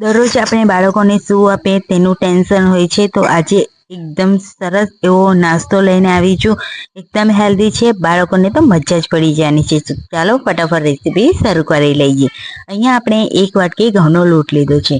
દરરોજ આપણે બાળકોને શું આપે તેનું ટેન્શન હોય છે, તો આજે એકદમ સરસ એવો નાસ્તો લઈને આવી છું. એકદમ હેલ્ધી છે, બાળકોને તો મજા જ પડી જવાની છે. ચાલો ફટાફટ રેસીપી શરૂ કરી લઈએ. અહીંયા આપણે 1 વાટકી ઘઉંનો લોટ લીધો છે.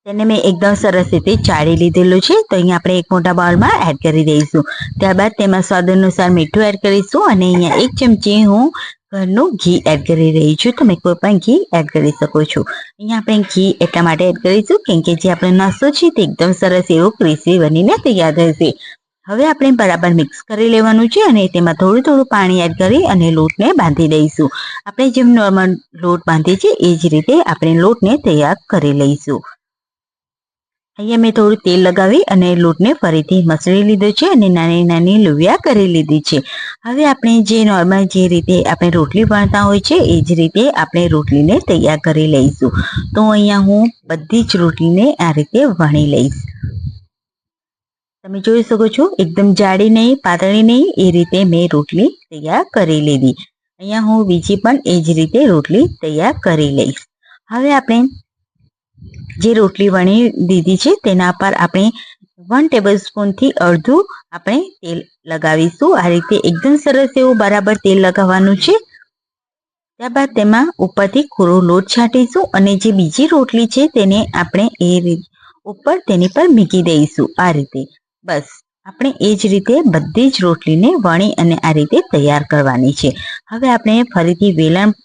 તેને મેં એકદમ સરસ રીતે ચાળી લીધેલું છે. તો અહીંયા આપણે એક મોટા બાઉલમાં એડ કરી દઈશું. ત્યારબાદ તેમાં સ્વાદ અનુસાર મીઠું એડ કરીશું અને અહીંયા 1 ચમચી હું ઘરનું ઘી એડ કરી રહી છું. તમે કોઈ પણ ઘી એડ કરી શકો છો. અહીંયા આપણે ઘી એટલા માટે એડ કરીશું કેમ કે જે આપણો નાસ્તો છે તે એકદમ સરસ એવો ક્રિસ્પી બનીને તૈયાર થશે. હવે આપણે બરાબર મિક્સ કરી લેવાનું છે અને તેમાં થોડું થોડું પાણી એડ કરી અને લોટને બાંધી દઈશું. આપણે જેમ નોર્મલ લોટ બાંધીએ છીએ એ જ રીતે આપણે લોટને તૈયાર કરી લઈશું. અહીંયા મેં થોડું તેલ લગાવી અને લોટને ફરીથી મસળી લીધો છે અને નાની નાની લુવિયા કરી લીધી છે. હવે આપણે જે નોર્મલ જે રીતે આપણે રોટલી વણતા હોય છે એ જ રીતે આપણે રોટલીને તૈયાર કરી લઈશું. તો અહીંયા હું બધી જ રોટલીને આ રીતે વણી લઈશ. તમે જોઈ શકો છો એકદમ જાડી નહીં, પાતળી નહીં, એ રીતે મેં રોટલી તૈયાર કરી લીધી. અહીંયા હું બીજી પણ એ જ રીતે રોટલી તૈયાર કરી લઈશ. હવે આપણે જે રોટલી વણી દીધી છે તેના પર આપણે 1 ટેબલસ્પૂનથી અડધું આપણે તેલ લગાવીશું. આ રીતે એકદમ સરસ એવું બરાબર તેલ લગાવવાનું છે. ત્યારબાદ તેમાં ઉપરથી કોરો લોટ છાંટીશું અને જે બીજી રોટલી છે તેને આપણે એ રીતે ઉપર તેની પર મૂકી દઈશું. આ રીતે બસ આપણે એ જ રીતે બધી જ રોટલીને વણી અને આ રીતે તૈયાર કરવાની છે. હવે આપણે ફરીથી વેલણ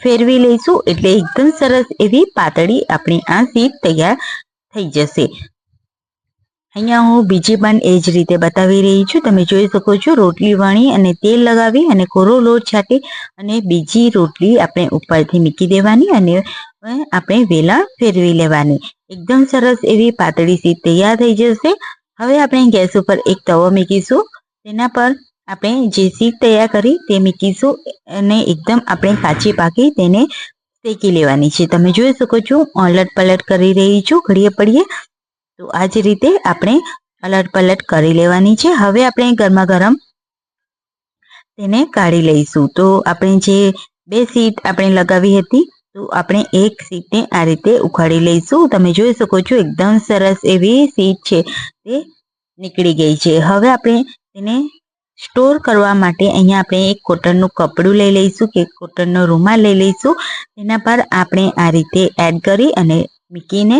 ફેરવી લઈશું એટલે એકદમ સરસ એવી પાતળી આપણી આ શીટ તૈયાર થઈ જશે. અહીંયા હું બીજી પણ એ જ રીતે બતાવી રહી છું. તમે જોઈ શકો છો રોટલી વણી અને તેલ લગાવી અને કોરો લોટ છાંટી અને બીજી રોટલી આપણે ઉપરથી મૂકી દેવાની અને આપણે વેલણ ફેરવી લેવાની. એકદમ સરસ એવી પાતળી શીટ તૈયાર થઈ જશે. હવે આપણે ગેસ ઉપર એક તવો મૂકીશું. તેના પર આપણે જે શીટ તૈયાર કરી તે મૂકીશું અને એકદમ આપણે કાચી પાકી તેને શેકી લેવાની છે. તમે જોઈ શકો છો અલટ પલટ કરી રહી છું ઘડીએ પડીએ. તો આ જ રીતે આપણે અલટ પલટ કરી લેવાની છે. હવે આપણે ગરમા ગરમ તેને કાઢી લઈશું. તો આપણે જે 2 શીટ આપણે લગાવી હતી તો આપણે એક શીટને આ રીતે ઉખાડી લઈશું. તમે જોઈ શકો છો એકદમ સરસ એવી શીટ છે તે નીકળી ગઈ છે. હવે આપણે તેને સ્ટોર કરવા માટે અહીંયા આપણે એક કોટનનું કપડું લઈ લઈશું કે કોટનનો રૂમાલ લઈ લઈશું. તેના પર આપણે આ રીતે એડ કરી અને મૂકીને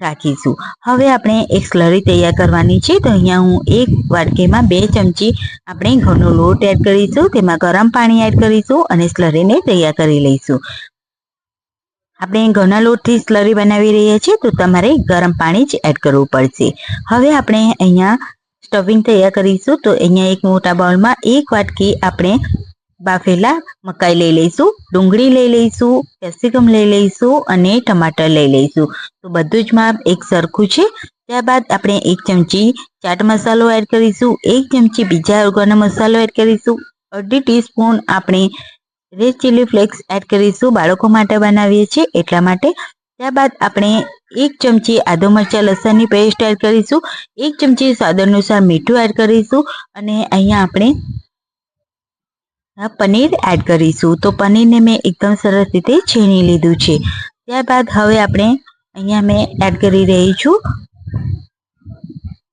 રાખીશું. હવે આપણે એક સ્લરી તૈયાર કરવાની છે. તો અહીંયા હું 1 વાટકીમાં 2 ચમચી આપણે ઘઉંનો લોટ એડ કરીશું. તેમાં ગરમ પાણી એડ કરીશું અને સ્લરીને તૈયાર કરી લઈશું. આપણે ઘઉંના લોટથી સ્લરી બનાવી રહ્યા છીએ તો તમારે ગરમ પાણી જ એડ કરવું પડશે. હવે આપણે અહીંયા સ્ટફિંગ તૈયાર કરીશું. તો અહીંયા એક મોટા બાઉલમાં 1 વાટકી આપણે બાફેલા મકાઈ લઈ લઈશું, ડુંગળી લઈ લઈશું, કેપ્સિકમ લઈ લઈશું અને ટમાટર લઈ લઈશું. તો બધું જ માપ એક સરખું છે. ત્યારબાદ આપણે 1 ચમચી ચાટ મસાલો એડ કરીશું, 1 ચમચી બીજા ઓર્ગેનો મસાલો એડ કરીશું, 1/2 ટીસ્પૂન આપણે રેડ ચીલી ફ્લેક્સ એડ કરીશું. બાળકો માટે બનાવીએ છીએ એટલા માટે. ત્યારબાદ આપણે 1 ચમચી આદુ મરચાં લસણની પેસ્ટ એડ કરીશું, 1 ચમચી સ્વાદ અનુસાર મીઠું એડ કરીશું અને અહીંયા આપણે પનીર એડ કરીશું. તો પનીરને મેં એકદમ સરસ રીતે છીણી લીધું છે. ત્યારબાદ હવે આપણે અહીંયા મેં એડ કરી રહી છું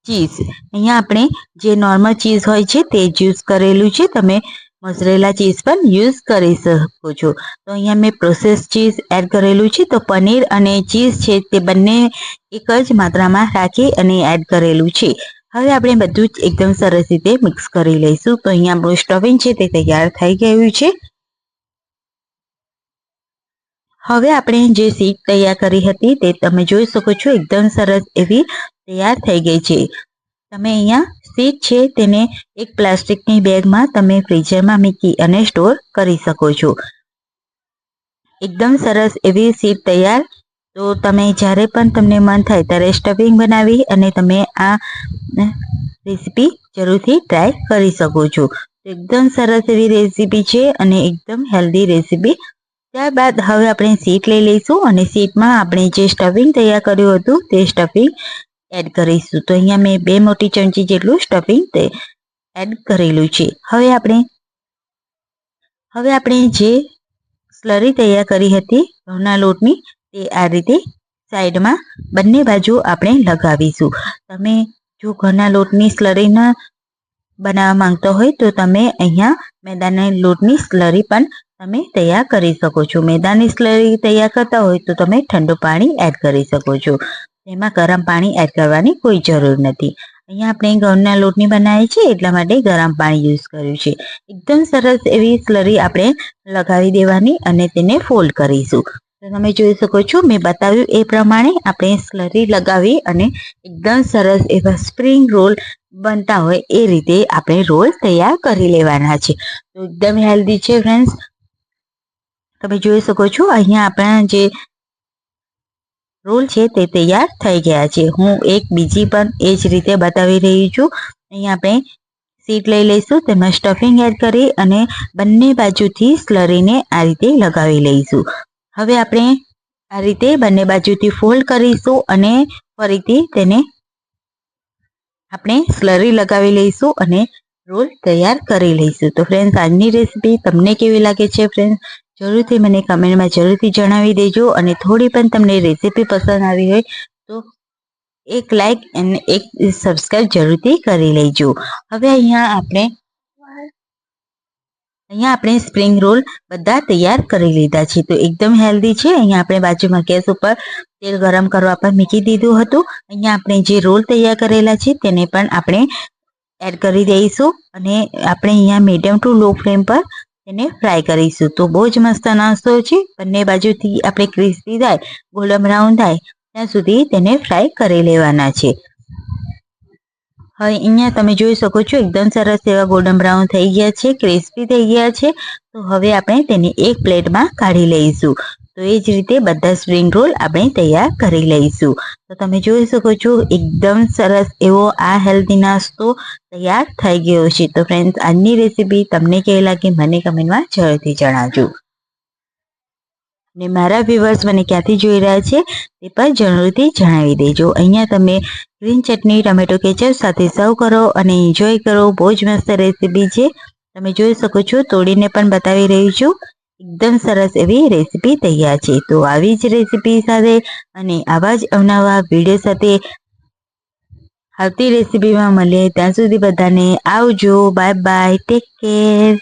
ચીઝ. અહીંયા આપણે જે નોર્મલ ચીઝ હોય છે તે જ યુઝ કરેલું છે. તમે મોઝરેલા ચીઝ પણ યુઝ કરી શકો છો. તો અહીંયા મેં પ્રોસેસ ચીઝ એડ કરેલું છે. તો પનીર અને ચીઝ છે તે બંને એક જ માત્રામાં રાખી અને એડ કરેલું છે. હવે આપણે બધું જ એકદમ સરસ રીતે મિક્સ કરી લઈશું. તો અહીંયા આપણું સ્ટફિંગ છે તે તૈયાર થઈ ગયું છે. હવે આપણે જે શીટ તૈયાર કરી હતી તે તમે જોઈ શકો છો એકદમ સરસ એવી તૈયાર થઈ ગઈ છે. તમે અહીંયા શીટ છે તેને એક પ્લાસ્ટિકની બેગમાં તમે ફ્રીઝરમાં મૂકી અને સ્ટોર કરી શકો છો. એકદમ સરસ એવી શીટ તૈયાર. તો તમે જ્યારે પણ તમને મન થાય ત્યારે સ્ટફિંગ બનાવી અને તમે આ રેસીપી જરૂરથી ટ્રાય કરી શકો છો. એકદમ સરસ એવી રેસીપી છે અને એકદમ હેલ્ધી રેસીપી. ત્યારબાદ હવે આપણે શીટ લઈ લઈશું અને શીટમાં આપણે જે સ્ટફિંગ તૈયાર કર્યું હતું તે સ્ટફિંગ એડ કરીશું. તો અહીંયા મેં 2 મોટી ચમચી જેટલું સ્ટફિંગ એડ કરેલું છે. હવે આપણે જે સ્લરી તૈયાર કરી હતી ઘઉંના લોટની, તે આ રીતે સાઈડમાં બંને બાજુ આપણે લગાવીશું. તમે જો ઘઉંના લોટની સ્લરી ન બનાવવા માંગતો હોય તો તમે અહીંયા મેદાના લોટની સ્લરી પણ તમે તૈયાર કરી શકો છો. મેદાની સ્લરી તૈયાર કરતા હોય તો તમે ઠંડુ પાણી એડ કરી શકો છો. એમાં ગરમ પાણી એડ કરવાની કોઈ જરૂર નથી. અહીંયા આપણે ઘઉંના લોટની બનાવી છે એટલા માટે ગરમ પાણી યુઝ કર્યું છે. એકદમ સરસ એવી સ્લરી આપણે લગાવી દેવાની અને તેને ફોલ્ડ કરીશું. તો તમે જોઈ શકો છો મેં બતાવ્યું એ પ્રમાણે આપણે સ્લરી લગાવી અને એકદમ સરસ એવા સ્પ્રિંગ રોલ બનતા હોય એ રીતે આપણે રોલ તૈયાર કરી લેવાના છે. તો એકદમ હેલ્ધી છે ફ્રેન્ડ્સ. તમે જોઈ શકો છો અહીંયા આપણા જે રોલ છે તે તૈયાર થઈ ગયા છે. હું એક બીજી પણ એ જ રીતે બતાવી રહી છું. અહીંયા આપણે શીટ લઈ લઈશું, તેમાં સ્ટફિંગ એડ કરી અને બંને બાજુથી સ્લરીને આ રીતે લગાવી લઈશું. હવે આપણે આ રીતે બંને બાજુથી ફોલ્ડ કરીશું અને ફરીથી તેને આપણે સ્લરી લગાવી લઈશું અને રોલ તૈયાર કરી લઈશું. તો ફ્રેન્ડ્સ આજની રેસીપી તમને કેવી લાગે છે ફ્રેન્ડ્સ જરૂરથી મને કમેન્ટમાં જરૂરથી જણાવી દેજો. અને થોડી પણ તમને રેસીપી પસંદ આવી હોય તો એક લાઈક અને એક સબસ્ક્રાઈબ જરૂરથી કરી લેજો. હવે અહીંયા આપણે સ્પ્રિંગ રોલ બધા તૈયાર કરી લીધા છે. તો એકદમ હેલ્ધી છે. અહીંયા આપણે બાજુમાં ગેસ ઉપર તેલ ગરમ કરવા પર મૂકી દીધું હતું. અહીંયા આપણે જે રોલ તૈયાર કરેલા છે તેને પણ આપણે એડ કરી દઈશું અને આપણે અહીંયા મીડિયમ ટુ લો ફ્લેમ પર તેને ફ્રાય કરીશું. તો બહુ જ મસ્ત નાસ્તો છે. બંને બાજુથી આપણે ક્રિસ્પી થાય, ગોલ્ડન બ્રાઉન થાય ત્યાં સુધી તેને ફ્રાય કરી લેવાના છે. હવે અહીંયા તમે જોઈ શકો છો એકદમ સરસ એવા ગોલ્ડન બ્રાઉન થઈ ગયા છે, ક્રિસ્પી થઈ ગયા છે. તો હવે આપણે તેને એક પ્લેટમાં કાઢી લઈશું. તો એ જ રીતે બધા સ્પ્રિંગ રોલ આપણે તૈયાર કરી લઈશું. તો તમે જોઈ શકો છો એકદમ સરસ એવો આ હેલ્ધી નાસ્તો તૈયાર થઈ ગયો છે. તો ફ્રેન્ડ્સ આજની રેસીપી તમને કેવી લાગી મને કમેન્ટમાં જરૂરથી જણાવજો. અને મારા વ્યુઅર્સ મને ક્યાંથી જોઈ રહ્યા છે તે પણ જરૂરથી જણાવી દેજો. અહીંયા તમે ગ્રીન ચટણી ટમેટો કેચઅપ સાથે સર્વ કરો અને એન્જોય કરો. બહુ જ મસ્ત રેસીપી છે. તમે જોઈ શકો છો તોડીને પણ બતાવી રહી છું. એકદમ સરસ એવી રેસીપી તૈયાર છે. તો આવી જ રેસીપી સાથે અને આવા જ અવનવા વિડીયો સાથે આવતી રેસીપીમાં મળીએ. ત્યાં સુધી બધાને આવજો. Bye bye. Take care.